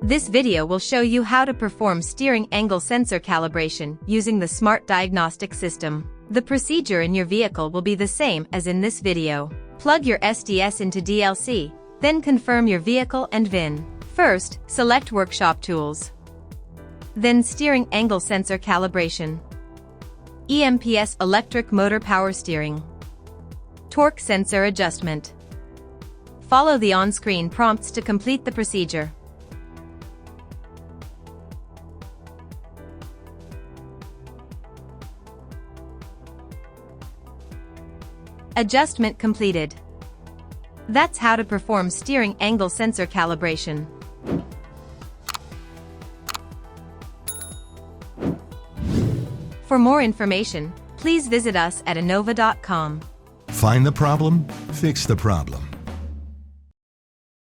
This video will show you how to perform steering angle sensor calibration using the Smart Diagnostic system. The procedure in your vehicle will be the same as in this video. Plug your SDS into DLC, then confirm your vehicle and VIN. First, select Workshop Tools. Then Steering Angle Sensor Calibration. EMPS Electric Motor Power Steering. Torque Sensor Adjustment. Follow the on-screen prompts to complete the procedure. Adjustment completed. That's how to perform steering angle sensor calibration. For more information, please visit us at Innova.com. Find the problem, fix the problem.